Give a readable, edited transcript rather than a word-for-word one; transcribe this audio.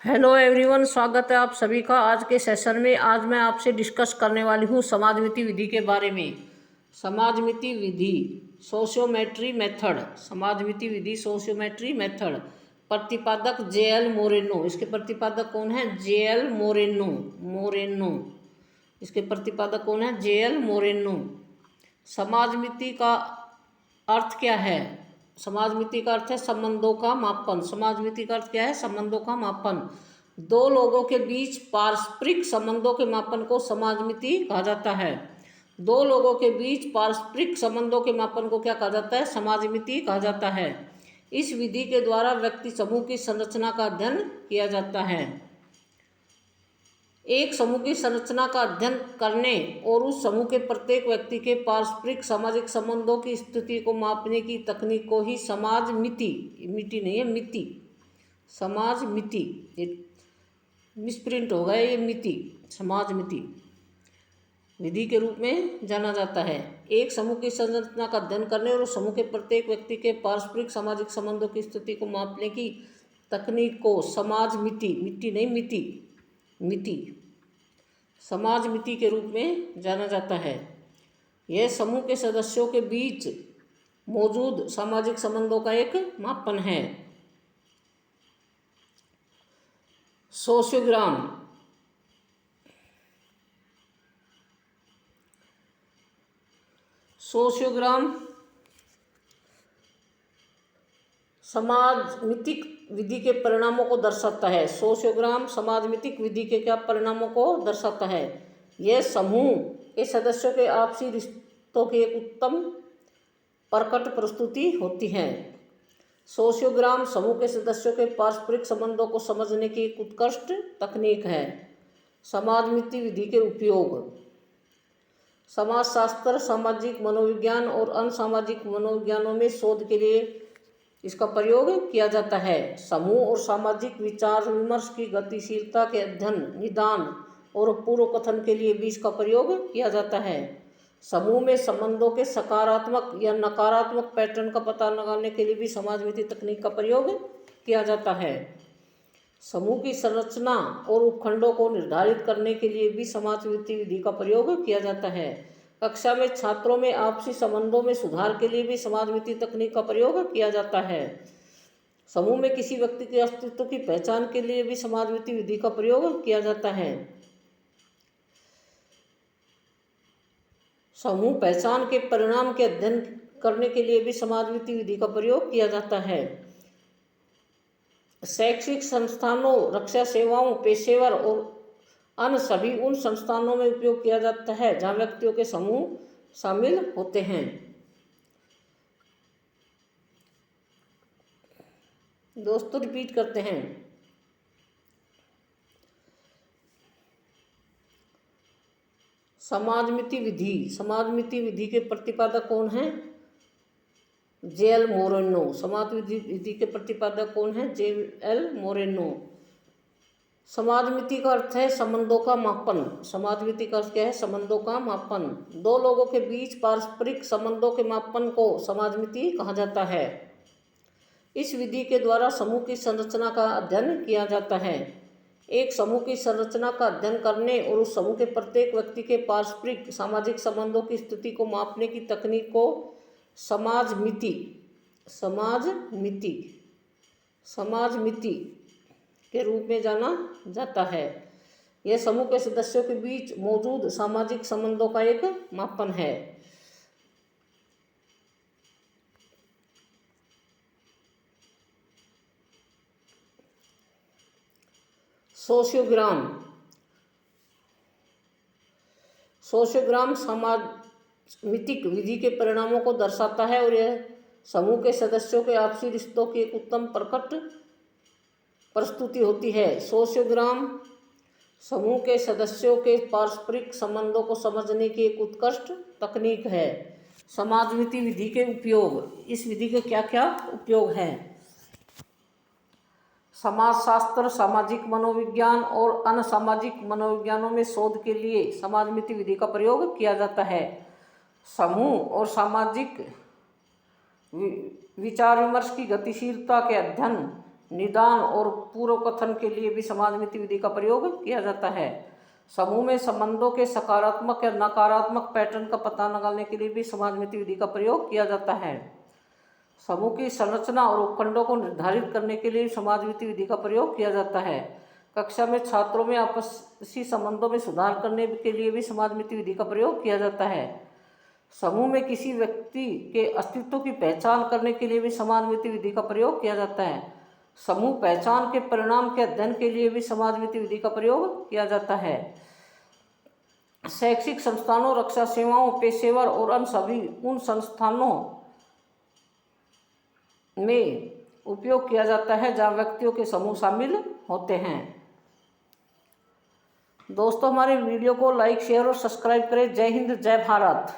Hello everyone, स्वागत है आप सभी का आज के सेशन में। आज मैं आपसे डिस्कस करने वाली हूँ समाजमिति विधि के बारे में। समाजमिति विधि, सोशियोमेट्री मेथड। समाजमिति विधि, सोशियोमेट्री मेथड। प्रतिपादक जे.एल. मोरेनो। इसके प्रतिपादक कौन है? जे.एल. मोरेनो। इसके प्रतिपादक कौन है? जे.एल. मोरेनो। समाजमिति का अर्थ क्या है? समाजमिति का अर्थ है संबंधों का मापन। समाजमिति का अर्थ क्या है? संबंधों का मापन। दो लोगों के बीच पारस्परिक संबंधों के मापन को समाजमिति कहा जाता है। दो लोगों के बीच पारस्परिक संबंधों के मापन को क्या कहा जाता है? समाजमिति कहा जाता है। इस विधि के द्वारा व्यक्ति समूह की संरचना का अध्ययन किया जाता है। एक समूह की संरचना का अध्ययन करने और उस समूह के प्रत्येक व्यक्ति के पारस्परिक सामाजिक संबंधों की स्थिति को मापने की तकनीक को ही समाजमिति, मिति नहीं है, मिति, समाजमिति, ये मिसप्रिंट हो गया, ये मिति, समाजमिति विधि के रूप में जाना जाता है। एक समूह की संरचना का अध्ययन करने और उस समूह के प्रत्येक व्यक्ति के पारस्परिक सामाजिक संबंधों की स्थिति को मापने की तकनीक को समाजमिति, मिति नहीं, मिति, समाजमिति के रूप में जाना जाता है। यह समूह के सदस्यों के बीच मौजूद सामाजिक संबंधों का एक मापन है। सोशियोग्राम, समाजमितिक विधि के परिणामों को दर्शाता है। सोशियोग्राम समाजमितिक विधि के क्या परिणामों को दर्शाता है? यह समूह के सदस्यों के आपसी रिश्तों की एक उत्तम प्रकट प्रस्तुति होती है। सोशियोग्राम समूह के सदस्यों के पारस्परिक संबंधों को समझने की एक उत्कृष्ट तकनीक है। समाजमिति विधि के उपयोग: समाजशास्त्र, सामाजिक मनोविज्ञान और अन्य सामाजिक मनोविज्ञानों में शोध के लिए इसका प्रयोग किया जाता है। समूह और सामाजिक विचार विमर्श की गतिशीलता के अध्ययन, निदान और पूर्व कथन के लिए भी इसका प्रयोग किया जाता है। समूह में संबंधों के सकारात्मक या नकारात्मक पैटर्न का पता लगाने के लिए भी समाजमिति तकनीक का प्रयोग किया जाता है। समूह की संरचना और उपखंडों को निर्धारित करने के लिए भी समाजमिति विधि का प्रयोग किया जाता है। कक्षा में छात्रों में आपसी संबंधों में सुधार के लिए भी समाजमिति तकनीक का प्रयोग किया जाता है। समूह में किसी व्यक्ति के अस्तित्व की पहचान के लिए भी समाजमिति विधि का प्रयोग किया जाता है। समूह पहचान के परिणाम के अध्ययन करने के लिए भी समाजमिति विधि का प्रयोग किया जाता है। शैक्षिक संस्थानों, रक्षा सेवाओं, पेशेवर और अन्य सभी उन संस्थानों में उपयोग किया जाता है जहाँ व्यक्तियों के समूह शामिल होते हैं। दोस्तों, रिपीट करते हैं। समाजमिति विधि के प्रतिपादक कौन है? जे.एल. मोरेनो। समाजमिति विधि के प्रतिपादक कौन है? जे.एल. मोरेनो। समाजमिति का अर्थ है संबंधों का मापन। समाजमिति का अर्थ क्या है? संबंधों का मापन। दो लोगों के बीच पारस्परिक संबंधों के मापन को समाजमिति कहा जाता है। इस विधि के द्वारा समूह की संरचना का अध्ययन किया जाता है। एक समूह की संरचना का अध्ययन करने और उस समूह के प्रत्येक व्यक्ति के पारस्परिक सामाजिक संबंधों की स्थिति को मापने की तकनीक को समाजमिति के रूप में जाना जाता है। यह समूह के सदस्यों के बीच मौजूद सामाजिक संबंधों का एक मापन है। सोशियोग्राम समाजमितिक विधि के परिणामों को दर्शाता है और यह समूह के सदस्यों के आपसी रिश्तों की एक उत्तम प्रकट प्रस्तुति होती है। सोशियोग्राम समूह के सदस्यों के पारस्परिक संबंधों को समझने की एक उत्कृष्ट तकनीक है। समाजमिति विधि के उपयोग: इस विधि के क्या क्या उपयोग हैं? समाजशास्त्र, सामाजिक मनोविज्ञान और अन्य सामाजिक मनोविज्ञानों में शोध के लिए समाजमिति विधि का प्रयोग किया जाता है। समूह और सामाजिक विचार विमर्श की गतिशीलता के अध्ययन, निदान और पूर्व कथन के लिए भी समाजमिति विधि का प्रयोग किया जाता है। समूह में संबंधों के सकारात्मक या नकारात्मक पैटर्न का पता लगाने के लिए भी समाजमिति विधि का प्रयोग किया जाता है। समूह की संरचना और उपखंडों को निर्धारित करने के लिए समाजमिति विधि का प्रयोग किया जाता है। कक्षा में छात्रों में आपसी संबंधों में सुधार करने के लिए भी समाजमिति विधि का प्रयोग किया जाता है। समूह में किसी व्यक्ति के अस्तित्व की पहचान करने के लिए भी समाजमिति विधि का प्रयोग किया जाता है। समूह पहचान के परिणाम के अध्ययन के लिए भी समाजमिति विधि का प्रयोग किया जाता है। शैक्षिक संस्थानों, रक्षा सेवाओं, पेशेवर और अन्य सभी उन संस्थानों में उपयोग किया जाता है जहाँ व्यक्तियों के समूह शामिल होते हैं। दोस्तों, हमारे वीडियो को लाइक, शेयर और सब्सक्राइब करें। जय हिंद, जय भारत।